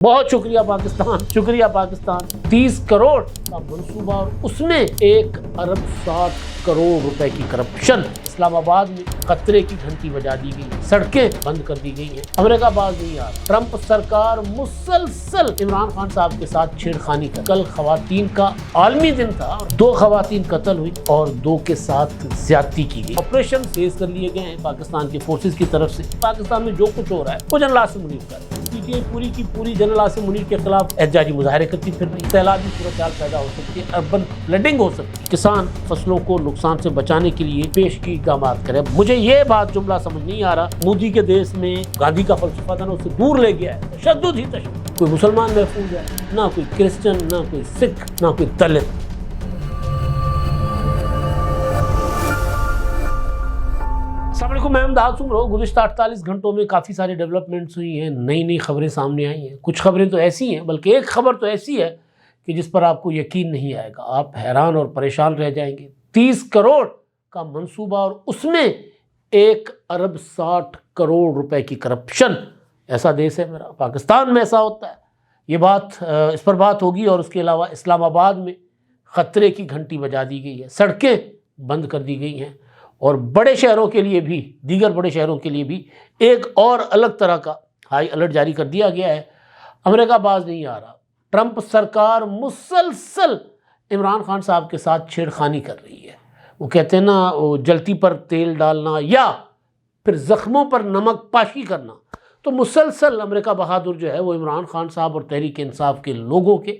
بہت شکریہ پاکستان، شکریہ پاکستان۔ 30 کروڑ کا منصوبہ اور اس میں 1 ارب 60 کروڑ روپے کی کرپشن۔ اسلام آباد میں خطرے کی گھنٹی بجا دی گئی، سڑکیں بند کر دی گئی ہیں۔ امریکہ باز نہیں آ رہا۔ ٹرمپ سرکار مسلسل عمران خان صاحب کے ساتھ چھیڑخانی کر۔ کل خواتین کا عالمی دن تھا اور 2 خواتین قتل ہوئی اور 2 کے ساتھ زیادتی کی گئی۔ آپریشن تیز کر لیے گئے ہیں پاکستان کی فورسز کی طرف سے۔ پاکستان میں جو کچھ ہو رہا ہے وہ جنرل عاصم منیر کر رہا ہے۔ پی ٹی آئی پوری کی پوری جنرل عاصم منیر کے خلاف احتجاجی مظاہرے کرتی پھر رہی ہے۔ سیلابی صورتحال پیدا ہو سکتی ہے، اربن فلڈنگ ہو سکتی ہے۔ کسان فصلوں کو نقصان سے بچانے کے لیے پیش کی اقدامات کرے۔ مجھے یہ بات جملہ سمجھ نہیں آ رہا، مودی کے دیش میں گاندھی کا فلسفہ تھا نا، اسے دور لے گیا ہے۔ تشدد ہی تشدد، کوئی مسلمان محفوظ ہے نہ، کوئی کرسچن نہ، کوئی سکھ نہ، کوئی دلت۔ السلام علیکم، میں امداد سمرو۔ گزشتہ 48 گھنٹوں میں کافی ساری ڈیولپمنٹس ہوئی ہیں، نئی خبریں سامنے آئی ہیں۔ کچھ خبریں تو ایسی ہیں، بلکہ ایک خبر تو ایسی ہے کہ جس پر آپ کو یقین نہیں آئے گا، آپ حیران اور پریشان رہ جائیں گے۔ 30 کروڑ کا منصوبہ اور اس میں 1 ارب 60 کروڑ روپے کی کرپشن۔ ایسا دیش ہے میرا، پاکستان میں ایسا ہوتا ہے۔ یہ بات اس پر بات ہوگی، اور اس کے علاوہ اسلام آباد میں خطرے کی گھنٹی بجا دی گئی ہے، سڑکیں بند کر دی گئی ہیں، اور بڑے شہروں کے لیے بھی، دیگر بڑے شہروں کے لیے بھی ایک اور الگ طرح کا ہائی الرٹ جاری کر دیا گیا ہے۔ امریکہ باز نہیں آ رہا۔ ٹرمپ سرکار مسلسل عمران خان صاحب کے ساتھ چھیڑخانی کر رہی ہے۔ وہ کہتے ہیں نا، وہ جلتی پر تیل ڈالنا یا پھر زخموں پر نمک پاشی کرنا۔ تو مسلسل امریکہ بہادر جو ہے وہ عمران خان صاحب اور تحریک انصاف کے لوگوں کے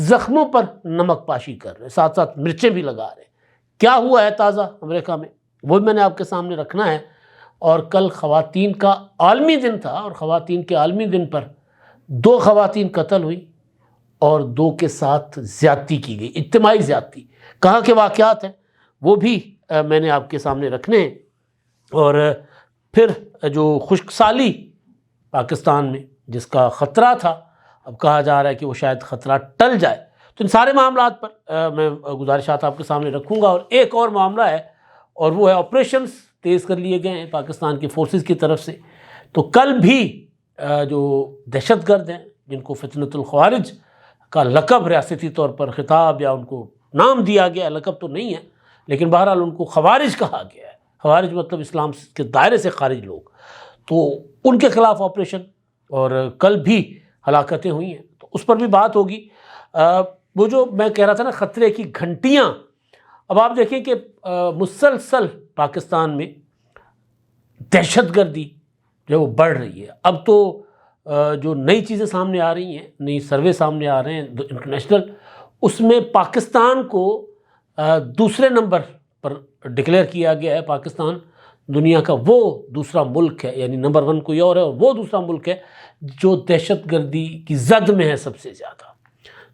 زخموں پر نمک پاشی کر رہے ہیں، ساتھ ساتھ مرچیں بھی لگا رہے ہیں۔ کیا ہوا ہے تازہ امریکہ میں، وہ میں نے آپ کے سامنے رکھنا ہے۔ اور کل خواتین کا عالمی دن تھا، اور خواتین کے عالمی دن پر 2 خواتین قتل ہوئی اور 2 کے ساتھ زیادتی کی گئی، اجتماعی زیادتی۔ کہاں کے واقعات ہیں وہ بھی میں نے آپ کے سامنے رکھنے ہیں۔ اور پھر جو خشک سالی پاکستان میں جس کا خطرہ تھا، اب کہا جا رہا ہے کہ وہ شاید خطرہ ٹل جائے۔ تو ان سارے معاملات پر میں گزارشات آپ کے سامنے رکھوں گا۔ اور ایک اور معاملہ ہے، اور وہ ہے آپریشنز تیز کر لیے گئے ہیں پاکستان کی فورسز کی طرف سے۔ تو کل بھی جو دہشت گرد ہیں، جن کو فتنۃ الخوارج کا لقب ریاستی طور پر خطاب یا ان کو نام دیا گیا ہے، لقب تو نہیں ہے لیکن بہرحال ان کو خوارج کہا گیا ہے۔ خوارج مطلب اسلام کے دائرے سے خارج لوگ، تو ان کے خلاف آپریشن، اور کل بھی ہلاکتیں ہوئی ہیں، تو اس پر بھی بات ہوگی۔ وہ جو میں کہہ رہا تھا نا، خطرے کی گھنٹیاں، اب آپ دیکھیں کہ مسلسل پاکستان میں دہشت گردی جو وہ بڑھ رہی ہے۔ اب تو جو نئی چیزیں سامنے آ رہی ہیں، نئی سروے سامنے آ رہے ہیں انٹرنیشنل، اس میں پاکستان کو دوسرے نمبر پر ڈکلیئر کیا گیا ہے۔ پاکستان دنیا کا وہ دوسرا ملک ہے، یعنی نمبر 1 کوئی اور ہے، اور وہ دوسرا ملک ہے جو دہشت گردی کی زد میں ہے سب سے زیادہ۔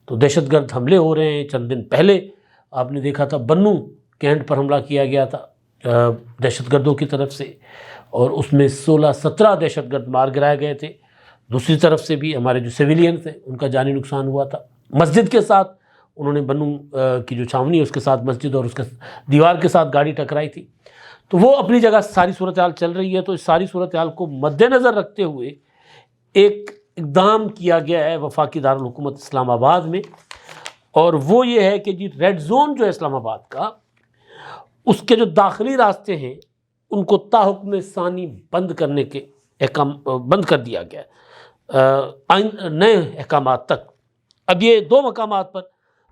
تو دہشت گرد حملے ہو رہے ہیں۔ چند دن پہلے آپ نے دیکھا تھا بنو کینٹ پر حملہ کیا گیا تھا دہشت گردوں کی طرف سے، اور اس میں 16-17 دہشت گرد مار گرائے گئے تھے۔ دوسری طرف سے بھی ہمارے جو سویلین تھے ان کا جانی نقصان ہوا تھا۔ مسجد کے ساتھ انہوں نے، بنو کی جو چھاونی ہے اس کے ساتھ مسجد اور اس کے دیوار کے ساتھ گاڑی ٹکرائی تھی۔ تو وہ اپنی جگہ ساری صورتحال چل رہی ہے۔ تو اس ساری صورتحال کو مد نظر رکھتے ہوئے ایک اقدام کیا گیا ہے وفاقی دارالحکومت اسلام آباد میں، اور وہ یہ ہے کہ جی ریڈ زون جو ہے اسلام آباد کا، اس کے جو داخلی راستے ہیں ان کو تاحکم ثانی بند کرنے کے بند کر دیا گیا ہے نئے احکامات تک۔ اب یہ 2 مقامات پر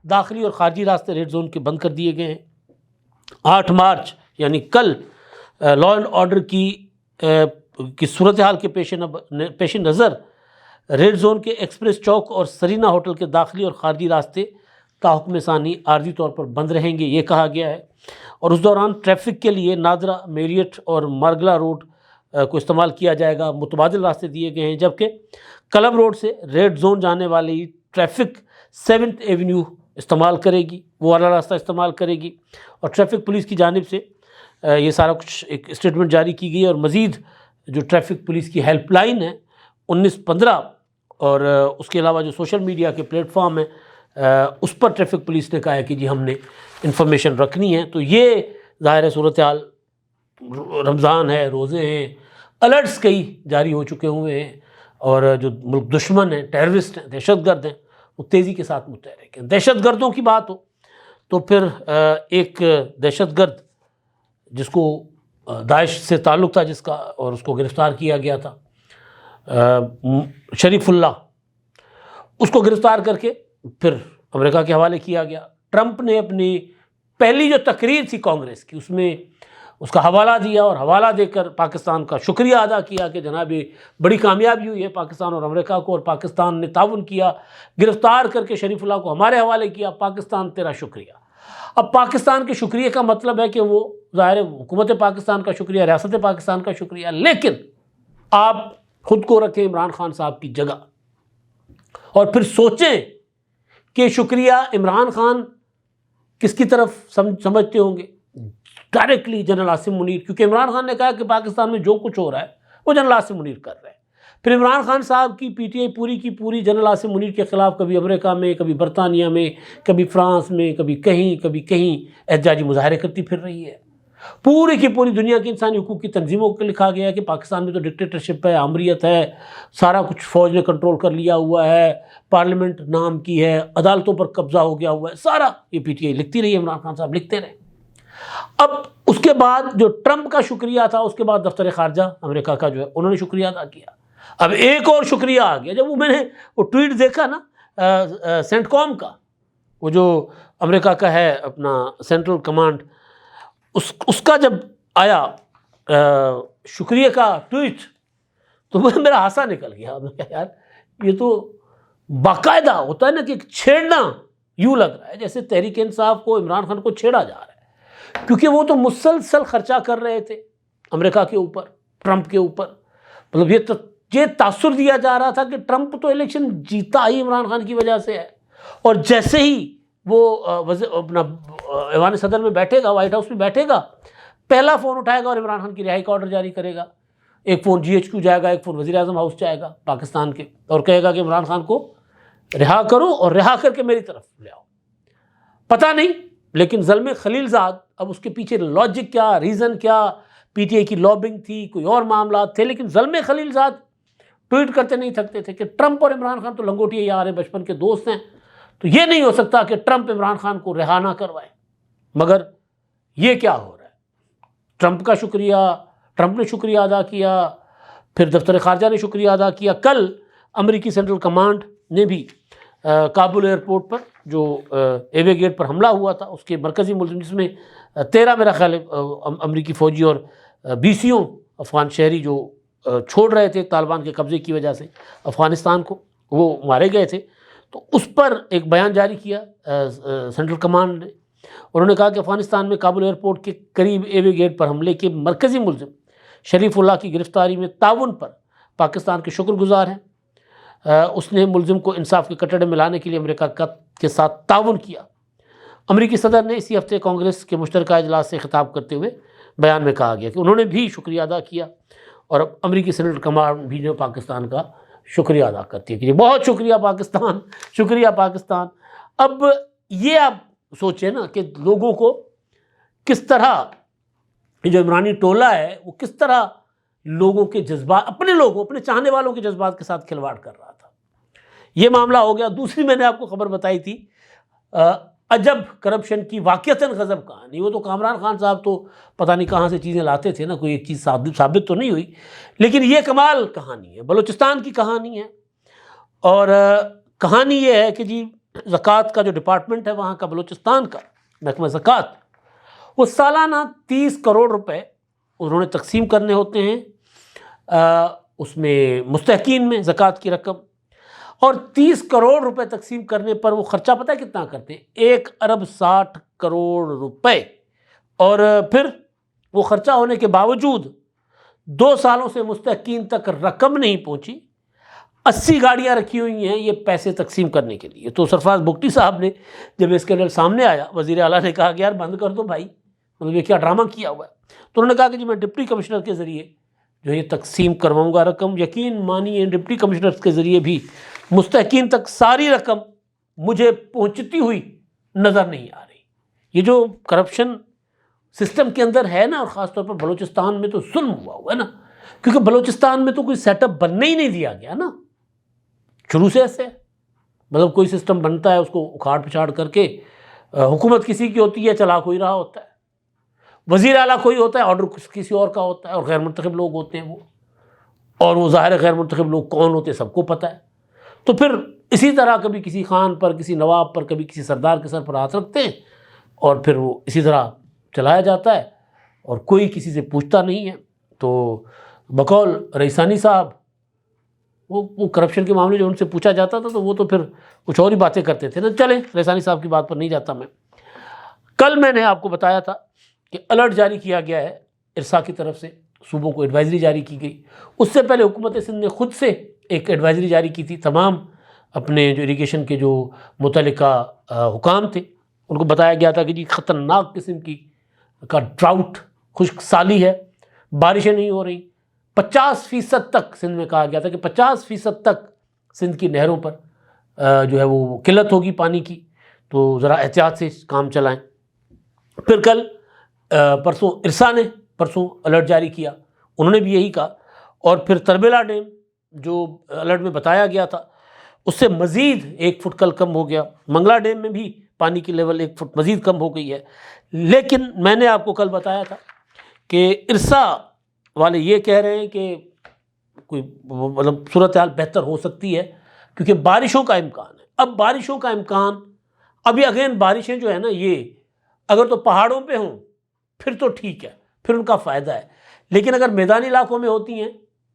داخلی اور خارجی راستے ریڈ زون کے بند کر دیے گئے ہیں۔ 8 مارچ یعنی کل لا اینڈ آرڈر کی صورتحال کے پیش نظر ریڈ زون کے ایکسپریس چوک اور سرینا ہوٹل کے داخلی اور خارجی راستے تاحکم ثانی عارضی طور پر بند رہیں گے، یہ کہا گیا ہے۔ اور اس دوران ٹریفک کے لیے نادرا، میریٹ اور مارگلا روڈ کو استعمال کیا جائے گا۔ متبادل راستے دیے گئے ہیں، جبکہ کلب روڈ سے ریڈ زون جانے والی ٹریفک 7th ایونیو استعمال کرے گی، وہ والا راستہ استعمال کرے گی۔ اور ٹریفک پولیس کی جانب سے یہ سارا کچھ ایک اسٹیٹمنٹ جاری کی گئی ہے۔ اور مزید جو ٹریفک پولیس کی ہیلپ لائن ہے 1915، اور اس کے علاوہ جو سوشل میڈیا کے پلیٹ فارم ہیں اس پر ٹریفک پولیس نے کہا ہے کہ جی ہم نے انفارمیشن رکھنی ہے۔ تو یہ ظاہر ہے صورتحال، رمضان ہے، روزے ہیں، الرٹس کئی جاری ہو چکے ہوئے ہیں۔ اور جو ملک دشمن ہیں، ٹیررسٹ ہیں، دہشت گرد ہیں، وہ تیزی کے ساتھ متحرک ہیں۔ دہشت گردوں کی بات ہو تو پھر ایک دہشت گرد جس کو داعش سے تعلق تھا جس کا، اور اس کو گرفتار کیا گیا تھا، شریف اللہ، اس کو گرفتار کر کے پھر امریکہ کے حوالے کیا گیا۔ ٹرمپ نے اپنی پہلی جو تقریر تھی کانگریس کی، اس میں اس کا حوالہ دیا اور حوالہ دے کر پاکستان کا شکریہ ادا کیا کہ جناب یہ بڑی کامیابی ہوئی ہے پاکستان اور امریکہ کو، اور پاکستان نے تعاون کیا، گرفتار کر کے شریف اللہ کو ہمارے حوالے کیا، پاکستان تیرا شکریہ۔ اب پاکستان کے شکریہ کا مطلب ہے کہ وہ ظاہر ہے حکومت پاکستان کا شکریہ، ریاست پاکستان کا شکریہ، لیکن آپ خود کو رکھیں عمران خان صاحب کی جگہ اور پھر سوچیں کہ شکریہ عمران خان کس کی طرف سمجھتے ہوں گے؟ ڈائریکٹلی جنرل عاصم منیر، کیونکہ عمران خان نے کہا کہ پاکستان میں جو کچھ ہو رہا ہے وہ جنرل عاصم منیر کر رہے ہیں۔ پھر عمران خان صاحب کی پی ٹی آئی پوری کی پوری جنرل عاصم منیر کے خلاف کبھی امریکہ میں، کبھی برطانیہ میں، کبھی فرانس میں، کبھی کہیں احتجاجی مظاہرے کرتی پھر رہی ہے۔ پوری کی پوری دنیا کی انسانی حقوق کی تنظیموں کو لکھا گیا ہے کہ پاکستان میں تو ڈکٹیٹرشپ ہے، آمریت ہے، سارا کچھ فوج نے کنٹرول کر لیا ہوا ہے، پارلیمنٹ نام کی ہے، عدالتوں پر قبضہ ہو گیا ہوا ہے، سارا یہ پی ٹی آئی لکھتی رہی ہے، عمران خان صاحب لکھتے رہے۔ اب اس کے بعد جو ٹرمپ کا شکریہ تھا، اس کے بعد دفتر خارجہ امریکہ کا جو ہے انہوں نے شکریہ ادا کیا۔ اب ایک اور شکریہ آ گیا، جب میں نے وہ ٹویٹ دیکھا نا سینٹ کام کا، وہ جو امریکہ کا ہے اپنا سینٹرل کمانڈ، اس کا جب آیا شکریہ کا ٹویٹ تو میرا ہانسا نکل گیا۔ میں کہا یار یہ تو باقاعدہ ہوتا ہے نا کہ چھیڑنا، یوں لگ رہا ہے جیسے تحریک انصاف کو، عمران خان کو چھیڑا جا رہا ہے، کیونکہ وہ تو مسلسل خرچہ کر رہے تھے امریکہ کے اوپر، ٹرمپ کے اوپر۔ مطلب یہ تاثر دیا جا رہا تھا کہ ٹرمپ تو الیکشن جیتا ہی عمران خان کی وجہ سے ہے، اور جیسے ہی وہ اپنا ایوان صدر میں بیٹھے گا، وائٹ ہاؤس میں بیٹھے گا، پہلا فون اٹھائے گا اور عمران خان کی رہائی کا آرڈر جاری کرے گا۔ ایک فون جی ایچ کیو جائے گا، ایک فون وزیر اعظم ہاؤس جائے گا پاکستان کے، اور کہے گا کہ عمران خان کو رہا کرو اور رہا کر کے میری طرف لے آؤ۔ پتہ نہیں، لیکن زلمے خلیل زاد، اب اس کے پیچھے لاجک کیا، ریزن کیا، پی ٹی آئی کی لابنگ تھی، کوئی اور معاملات تھے، لیکن زلمے خلیل زاد ٹویٹ کرتے نہیں تھکتے تھے کہ ٹرمپ اور عمران خان تو لنگوٹیے یار ہیں، بچپن کے دوست ہیں، تو یہ نہیں ہو سکتا کہ ٹرمپ عمران خان کو رہا نہ کروائے۔ مگر یہ کیا ہو رہا ہے؟ ٹرمپ نے شکریہ ادا کیا، پھر دفتر خارجہ نے شکریہ ادا کیا۔ کل امریکی سینٹرل کمانڈ نے بھی کابل ایئرپورٹ پر جو اے وے گیٹ پر حملہ ہوا تھا، اس کے مرکزی ملزم، جس میں 13 میرا خیال ہے امریکی فوجی اور 20 افغان شہری جو چھوڑ رہے تھے طالبان کے قبضے کی وجہ سے افغانستان کو، وہ مارے گئے تھے، تو اس پر ایک بیان جاری کیا سینٹرل کمانڈ نے۔ انہوں نے کہا کہ افغانستان میں کابل ایئرپورٹ کے قریب اے وے گیٹ پر حملے کے مرکزی ملزم شریف اللہ کی گرفتاری میں تعاون پر پاکستان کے شکر گزار ہیں۔ اس نے ملزم کو انصاف کے کٹڑے میں لانے کے لیے امریکہ کے ساتھ تعاون کیا۔ امریکی صدر نے اسی ہفتے کانگریس کے مشترکہ اجلاس سے خطاب کرتے ہوئے بیان میں کہا گیا کہ انہوں نے بھی شکریہ ادا کیا، اور اب امریکی سینٹرل کمانڈ بھی جو پاکستان کا شکریہ ادا کرتی ہے کہ بہت شکریہ پاکستان، شکریہ پاکستان۔ اب یہ آپ سوچیں نا کہ لوگوں کو کس طرح، جو عمرانی ٹولہ ہے وہ کس طرح لوگوں کے جذبات، اپنے چاہنے والوں کے جذبات کے ساتھ کھلواڑ کر رہا تھا۔ یہ معاملہ ہو گیا۔ دوسری میں نے آپ کو خبر بتائی تھی عجب کرپشن کی واقعتاً غضب کہانی، وہ تو کامران خان صاحب تو پتہ نہیں کہاں سے چیزیں لاتے تھے نا، کوئی ایک چیز ثابت تو نہیں ہوئی، لیکن یہ کمال کہانی ہے، بلوچستان کی کہانی ہے۔ اور کہانی یہ ہے کہ جی زکوٰۃ کا جو ڈپارٹمنٹ ہے وہاں کا، بلوچستان کا محکمہ زکوٰۃ، وہ سالانہ 30 کروڑ روپے انہوں نے تقسیم کرنے ہوتے ہیں اس میں مستحقین میں زکوٰۃ کی رقم، اور 30 کروڑ روپے تقسیم کرنے پر وہ خرچہ پتہ ہے کتنا کرتے ہیں؟ 1 ارب 60 کروڑ روپے۔ اور پھر وہ خرچہ ہونے کے باوجود 2 سالوں سے مستحقین تک رقم نہیں پہنچی۔ 80 گاڑیاں رکھی ہوئی ہیں یہ پیسے تقسیم کرنے کے لیے۔ تو سرفراز بگٹی صاحب نے جب اسکینڈل سامنے آیا، وزیر اعلیٰ نے کہا کہ یار بند کر دو بھائی، مطلب یہ کیا ڈرامہ کیا ہوا ہے۔ تو انہوں نے کہا کہ جی میں ڈپٹی کمشنر کے ذریعے جو یہ تقسیم کرواؤں گا رقم، یقین مانیے ڈپٹی کمشنر کے ذریعے بھی مستحقین تک ساری رقم مجھے پہنچتی ہوئی نظر نہیں آ رہی۔ یہ جو کرپشن سسٹم کے اندر ہے نا، اور خاص طور پر بلوچستان میں تو ظلم ہوا ہے نا، کیونکہ بلوچستان میں تو کوئی سیٹ اپ بننے ہی نہیں دیا گیا نا، شروع سے ایسے ہے، مطلب کوئی سسٹم بنتا ہے اس کو اکھاڑ پچھاڑ کر کے حکومت کسی کی ہوتی ہے، چلا کوئی رہا ہوتا ہے، وزیر اعلیٰ کوئی ہوتا ہے، آرڈر کسی اور کا ہوتا ہے، اور غیر منتخب لوگ ہوتے ہیں وہ، اور وہ ظاہر غیر منتخب لوگ کون ہوتے ہیں سب کو پتہ ہے۔ تو پھر اسی طرح کبھی کسی خان پر، کسی نواب پر، کبھی کسی سردار کے سر پر ہاتھ رکھتے ہیں، اور پھر وہ اسی طرح چلایا جاتا ہے، اور کوئی کسی سے پوچھتا نہیں ہے۔ تو بقول ریسانی صاحب، وہ کرپشن کے معاملے جو ان سے پوچھا جاتا تھا تو وہ تو پھر کچھ اور ہی باتیں کرتے تھے نا۔ چلیں، ریسانی صاحب کی بات پر نہیں جاتا میں۔ کل میں نے آپ کو بتایا تھا کہ الرٹ جاری کیا گیا ہے ارسا کی طرف سے، صوبوں کو ایڈوائزری جاری کی گئی۔ اس سے پہلے حکومت سندھ نے خود سے ایک ایڈوائزری جاری کی تھی، تمام اپنے جو اریگیشن کے جو متعلقہ حکام تھے ان کو بتایا گیا تھا کہ جی خطرناک قسم کا ڈراؤٹ، خشک سالی ہے، بارشیں نہیں ہو رہی۔ 50% تک سندھ میں کہا گیا تھا کہ 50% تک سندھ کی نہروں پر جو ہے وہ قلت ہوگی پانی کی، تو ذرا احتیاط سے کام چلائیں۔ پھر کل پرسوں ارسا نے الرٹ جاری کیا، انہوں نے بھی یہی کہا، اور پھر تربیلا ڈیم جو الرٹ میں بتایا گیا تھا اس سے مزید 1 فٹ کل کم ہو گیا، منگلا ڈیم میں بھی پانی کی لیول 1 فٹ مزید کم ہو گئی ہے۔ لیکن میں نے آپ کو کل بتایا تھا کہ ارسا والے یہ کہہ رہے ہیں کہ کوئی مطلب صورتحال بہتر ہو سکتی ہے کیونکہ بارشوں کا امکان ہے۔ اب بارشوں کا امکان، ابھی اگین بارشیں جو ہے نا یہ اگر تو پہاڑوں پہ ہوں پھر تو ٹھیک ہے، پھر ان کا فائدہ ہے، لیکن اگر میدانی علاقوں میں ہوتی ہیں،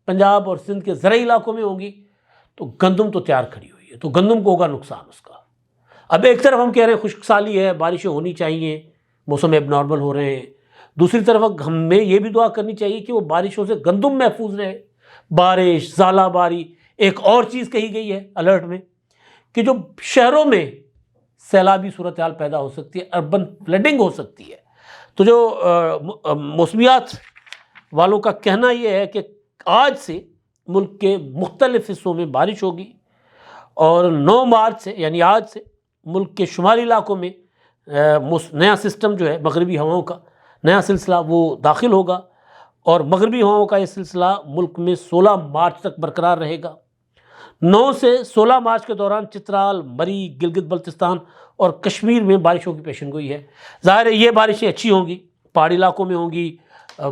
پنجاب اور سندھ کے زرعی علاقوں میں ہوں گی، تو گندم تو تیار کھڑی ہوئی ہے، تو گندم کو ہوگا نقصان اس کا۔ اب ایک طرف ہم کہہ رہے ہیں خشک سالی ہے، بارشیں ہونی چاہیے، موسم اب نارمل ہو رہے ہیں، دوسری طرف ہمیں یہ بھی دعا کرنی چاہیے کہ وہ بارشوں سے گندم محفوظ رہے۔ بارش، ژالہ باری، ایک اور چیز کہی گئی ہے الرٹ میں کہ جو شہروں میں سیلابی صورتحال پیدا ہو سکتی ہے، اربن فلڈنگ ہو سکتی ہے۔ تو جو موسمیات والوں کا کہنا یہ ہے کہ آج سے ملک کے مختلف حصوں میں بارش ہوگی، اور 9 مارچ سے یعنی آج سے ملک کے شمالی علاقوں میں نیا سسٹم جو ہے مغربی ہواؤں کا نیا سلسلہ وہ داخل ہوگا، اور مغربی ہواؤں کا یہ سلسلہ ملک میں 16 مارچ تک برقرار رہے گا۔ 9 سے 16 مارچ کے دوران چترال، مری، گلگت بلتستان اور کشمیر میں بارشوں کی پیشن گوئی ہے۔ ظاہر ہے یہ بارشیں اچھی ہوں گی، پہاڑی علاقوں میں ہوں گی،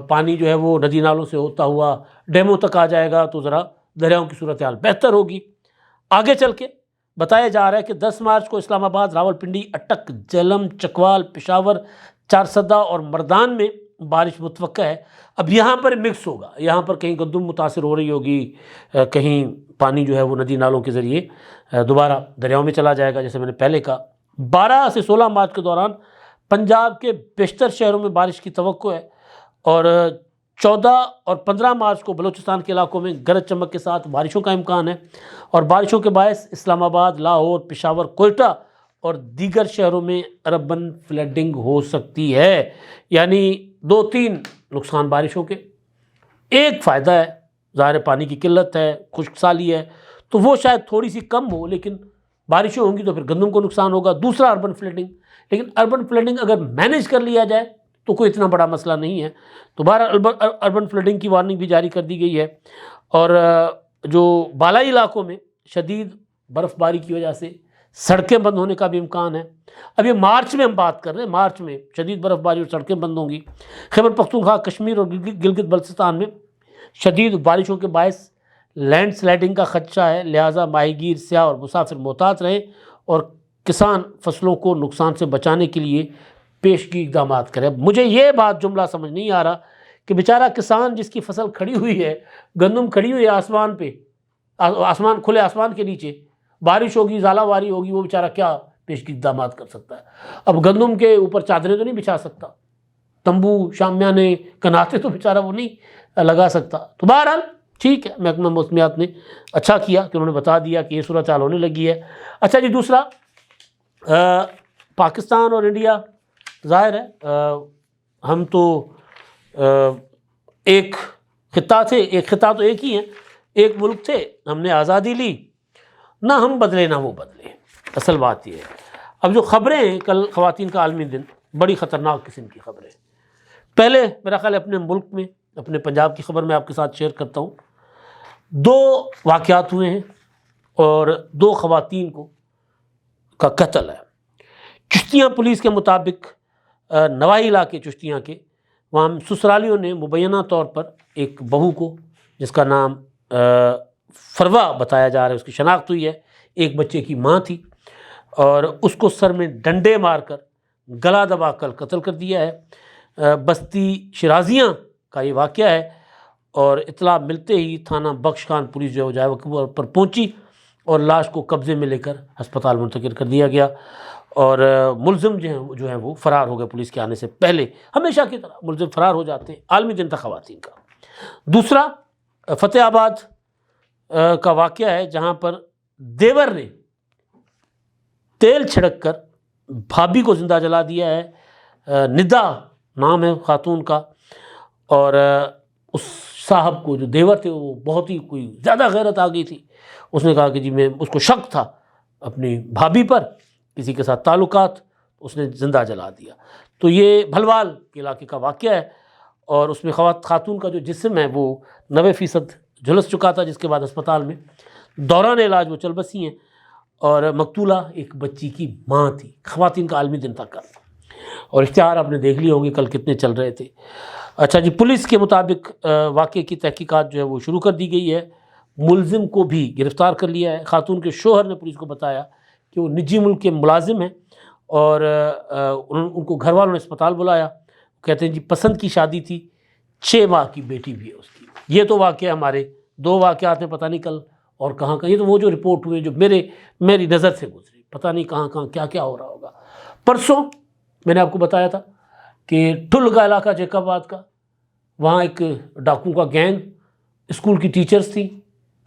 پانی جو ہے وہ ندی نالوں سے ہوتا ہوا ڈیموں تک آ جائے گا، تو ذرا دریاؤں کی صورتحال بہتر ہوگی۔ آگے چل کے بتایا جا رہا ہے کہ 10 مارچ کو اسلام آباد، راولپنڈی، اٹک، جہلم، چکوال، پشاور، چارسدہ اور مردان میں بارش متوقع ہے۔ اب یہاں پر مکس ہوگا، یہاں پر کہیں گندم متاثر ہو رہی ہوگی، کہیں پانی جو ہے وہ ندی نالوں کے ذریعے دوبارہ دریاؤں میں چلا جائے گا جیسے میں نے پہلے کہا۔ 12 سے 16 مارچ کے دوران پنجاب کے بیشتر شہروں میں بارش کی توقع ہے، اور 14 اور 15 مارچ کو بلوچستان کے علاقوں میں گرج چمک کے ساتھ بارشوں کا امکان ہے، اور بارشوں کے باعث اسلام آباد، لاہور، پشاور، کوئٹہ اور دیگر شہروں میں اربن فلڈنگ ہو سکتی ہے۔ یعنی 2-3 نقصان بارشوں کے، ایک فائدہ ہے، ظاہر پانی کی قلت ہے، خشک سالی ہے، تو وہ شاید تھوڑی سی کم ہو، لیکن بارشیں ہوں گی تو پھر گندم کو نقصان ہوگا۔ دوسرا اربن فلڈنگ، لیکن اربن فلڈنگ اگر مینیج کر لیا جائے تو کوئی اتنا بڑا مسئلہ نہیں ہے۔ تو بہرحال اربن فلڈنگ کی وارننگ بھی جاری کر دی گئی ہے، اور جو بالائی علاقوں میں شدید برف باری کی وجہ سے سڑکیں بند ہونے کا بھی امکان ہے۔ اب یہ مارچ میں ہم بات کر رہے ہیں، مارچ میں شدید برف باری اور سڑکیں بند ہوں گی۔ خیبر پختونخوا، کشمیر اور گلگت بلتستان میں شدید بارشوں کے باعث لینڈ سلائڈنگ کا خدشہ ہے، لہٰذا ماہی گیر، سیاح اور مسافر محتاط رہیں، اور کسان فصلوں کو نقصان سے بچانے کے لیے پیشگی اقدامات کریں۔ اب مجھے یہ بات جملہ سمجھ نہیں آ رہا کہ بیچارہ کسان جس کی فصل کھڑی ہوئی ہے، گندم کھڑی ہوئی ہے آسمان پہ، کھلے آسمان کے نیچے، بارش ہوگی، ژالہ باری ہوگی، وہ بیچارہ کیا پیشگی اقدامات کر سکتا ہے؟ اب گندم کے اوپر چادریں تو نہیں بچھا سکتا، تمبو، شامیانے، کناتے تو بیچارہ وہ نہیں لگا سکتا۔ تو بہرحال ٹھیک ہے، محکمہ موسمیات نے اچھا کیا کہ انہوں نے بتا دیا کہ یہ صورتحال ہونے لگی ہے۔ اچھا جی، دوسرا پاکستان اور انڈیا، ظاہر ہے ہم تو ایک خطہ تھے، ایک خطہ تو ایک ہی ہے، ایک ملک تھے، ہم نے آزادی لی، نہ ہم بدلے نہ وہ بدلے۔ اصل بات یہ ہے، اب جو خبریں ہیں، کل خواتین کا عالمی دن، بڑی خطرناک قسم کی خبریں۔ پہلے میرا خیال ہے اپنے ملک میں اپنے پنجاب کی خبر میں آپ کے ساتھ شیئر کرتا ہوں. 2 واقعات ہوئے ہیں اور 2 خواتین کا قتل ہے. چشتیاں پولیس کے مطابق نوائی علاقے چشتیاں کے وہاں سسرالیوں نے مبینہ طور پر ایک بہو کو جس کا نام فروا بتایا جا رہا ہے، اس کی شناخت ہوئی ہے، ایک بچے کی ماں تھی، اور اس کو سر میں ڈنڈے مار کر گلا دبا کر قتل کر دیا ہے. بستی شرازیاں کا یہ واقعہ ہے، اور اطلاع ملتے ہی تھانہ بخش خان پولیس جو ہے وہ پر پہنچی اور لاش کو قبضے میں لے کر ہسپتال منتقل کر دیا گیا، اور ملزم جو ہیں وہ فرار ہو گئے. پولیس کے آنے سے پہلے ہمیشہ کی طرح ملزم فرار ہو جاتے ہیں. عالمی دن تھا خواتین کا. دوسرا فتح آباد کا واقعہ ہے جہاں پر دیور نے تیل چھڑک کر بھابھی کو زندہ جلا دیا ہے. ندا نام ہے خاتون کا، اور اس صاحب کو جو دیور تھے وہ بہت ہی کوئی زیادہ غیرت آ گئی تھی. اس نے کہا کہ جی میں اس کو شک تھا اپنی بھابھی پر، کسی کے ساتھ تعلقات، اس نے زندہ جلا دیا. تو یہ بھلوال کے علاقے کا واقعہ ہے، اور اس میں خاتون کا جو جسم ہے وہ 90% جھلس چکا تھا، جس کے بعد اسپتال میں دوران علاج وہ چل بسی ہیں، اور مقتولہ ایک بچی کی ماں تھی. خواتین کا عالمی دن تھا کل، اور اشتہار آپ نے دیکھ لیے ہوں گے کل کتنے چل رہے تھے. اچھا جی، پولیس کے مطابق واقعے کی تحقیقات جو ہے وہ شروع کر دی گئی ہے. ملزم کو بھی گرفتار کر لیا ہے. خاتون کے شوہر نے پولیس کو بتایا کہ وہ نجی ملک کے ملازم ہیں، اور ان کو گھر والوں نے اسپتال بلایا. کہتے ہیں جی پسند کی شادی تھی، 6 ماہ کی بیٹی بھی ہے اس کی. یہ تو واقعہ ہمارے 2 واقعات ہیں، پتہ نہیں کل اور کہاں کہاں. یہ تو وہ جو رپورٹ ہوئے جو میری نظر سے گزری، پتہ نہیں کہاں کہاں کیا کیا ہو رہا ہوگا. پرسوں میں نے آپ کو بتایا تھا کہ ٹھل کا علاقہ جیکب آباد کا، وہاں ایک ڈاکو کا گینگ، اسکول کی ٹیچرز تھیں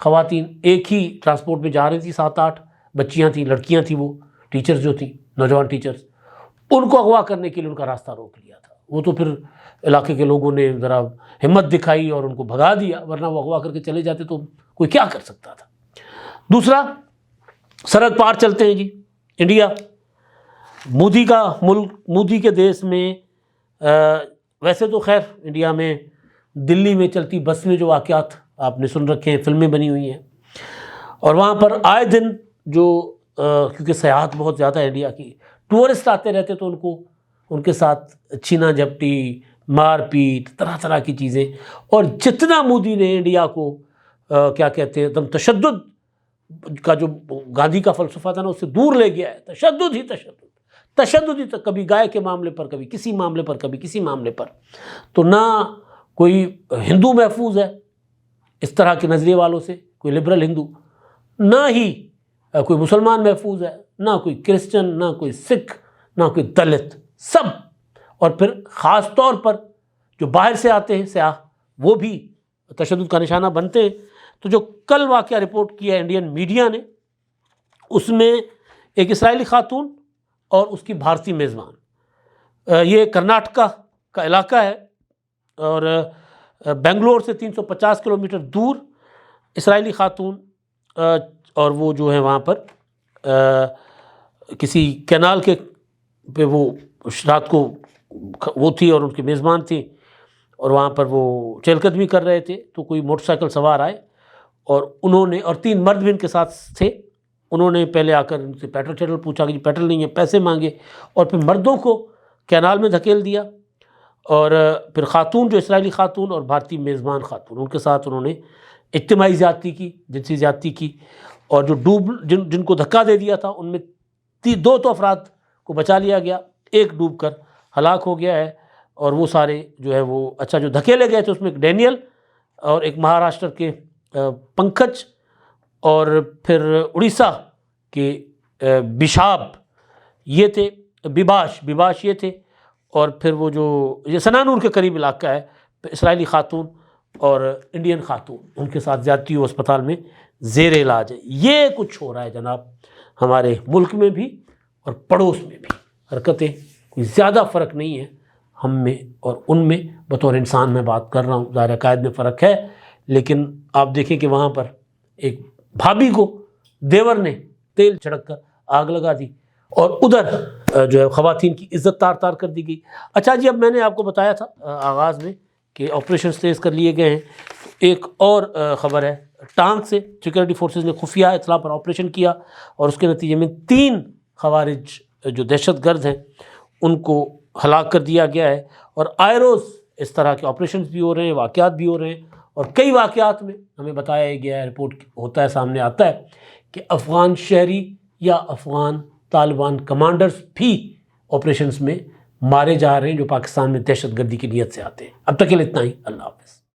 خواتین، ایک ہی ٹرانسپورٹ میں جا رہی تھی، 7-8 بچیاں تھیں، لڑکیاں تھیں، وہ ٹیچرز جو تھیں، نوجوان ٹیچرز، ان کو اغوا کرنے کے لیے ان کا راستہ روک لیا تھا. وہ تو پھر علاقے کے لوگوں نے ذرا ہمت دکھائی اور ان کو بھگا دیا، ورنہ وہ اغوا کر کے چلے جاتے تو کوئی کیا کر سکتا تھا. دوسرا سرحد پار چلتے ہیں جی، انڈیا، مودی کا ملک، مودی کے دیس میں. ویسے تو خیر انڈیا میں دلی میں چلتی بس میں جو واقعات آپ نے سن رکھے ہیں، فلمیں بنی ہوئی ہیں، اور وہاں پر آئے دن جو کیونکہ سیاحت بہت زیادہ ہے انڈیا کی، ٹورسٹ آتے رہتے تو ان کے ساتھ چھینا جھپٹی، مار پیٹ، طرح طرح کی چیزیں. اور جتنا مودی نے انڈیا کو کیا کہتے ہیں دم تشدد کا جو گاندھی کا فلسفہ تھا نا، اس سے دور لے گیا ہے. تشدد ہی کبھی گائے کے معاملے پر، کبھی کسی معاملے پر، کبھی کسی معاملے پر. تو نہ کوئی ہندو محفوظ ہے اس طرح کے نظریے والوں سے، کوئی لبرل ہندو، نہ ہی کوئی مسلمان محفوظ ہے، نہ کوئی کرسچن، نہ کوئی سکھ، نہ کوئی دلت، سب. اور پھر خاص طور پر جو باہر سے آتے ہیں سیاح، وہ بھی تشدد کا نشانہ بنتے ہیں. تو جو کل واقعہ رپورٹ کیا انڈین میڈیا نے، اس میں ایک اسرائیلی خاتون اور اس کی بھارتی میزبان، یہ کرناٹکا کا علاقہ ہے، اور بنگلور سے 350 کلومیٹر دور اسرائیلی خاتون، اور وہ جو ہے وہاں پر کسی کینال کے پہ وہ رات کو وہ تھی اور ان کی میزبان تھی، اور وہاں پر وہ چہل قدمی کر رہے تھے. تو کوئی موٹر سائیکل سوار آئے اور انہوں نے، اور 3 مرد بھی ان کے ساتھ تھے، انہوں نے پہلے آ کر ان سے پیٹرول پوچھا کہ جی پیٹرول نہیں ہے، پیسے مانگے، اور پھر مردوں کو کینال میں دھکیل دیا. اور پھر خاتون جو اسرائیلی خاتون اور بھارتی میزبان خاتون، ان کے ساتھ انہوں نے اجتماعی زیادتی کی، جنسی زیادتی کی. اور جو جن کو دھکا دے دیا تھا ان میں 2 تو افراد کو بچا لیا گیا، ایک ڈوب کر ہلاک ہو گیا ہے. اور وہ سارے جو ہے وہ اچھا جو دھکیلے گئے تھے اس میں ایک ڈینیل اور ایک مہاراشٹر کے پنکج، اور پھر اڑیسہ کے بشاب یہ تھے، بباش یہ تھے. اور پھر وہ جو یہ سنانور کے قریب علاقہ ہے، اسرائیلی خاتون اور انڈین خاتون، ان کے ساتھ زیادتی ہو، اسپتال میں زیر علاج ہے. یہ کچھ ہو رہا ہے جناب ہمارے ملک میں بھی اور پڑوس میں بھی. حرکتیں کوئی زیادہ فرق نہیں ہے ہم میں اور ان میں. بطور انسان میں بات کر رہا ہوں، ظاہر عقائد میں فرق ہے، لیکن آپ دیکھیں کہ وہاں پر ایک بھابھی کو دیور نے تیل چھڑک کر آگ لگا دی، اور ادھر جو ہے خواتین کی عزت تار تار کر دی گئی. اچھا جی، اب میں نے آپ کو بتایا تھا آغاز میں کہ آپریشنز تیز کر لیے گئے ہیں۔ ایک اور خبر ہے ٹانک سے، سیکورٹی فورسز نے خفیہ اطلاع پر آپریشن کیا اور اس کے نتیجے میں 3 خوارج جو دہشت گرد ہیں ان کو ہلاک کر دیا گیا ہے۔ اور آئے روز اس طرح کے آپریشنز بھی ہو رہے ہیں، واقعات بھی ہو رہے ہیں، اور کئی واقعات میں ہمیں بتایا گیا ہے، رپورٹ ہوتا ہے، سامنے آتا ہے کہ افغان شہری یا افغان طالبان کمانڈرز بھی آپریشنز میں مارے جا رہے ہیں جو پاکستان میں دہشت گردی کی نیت سے آتے ہیں۔ اب تک کے لیے اتنا ہی، اللہ حافظ۔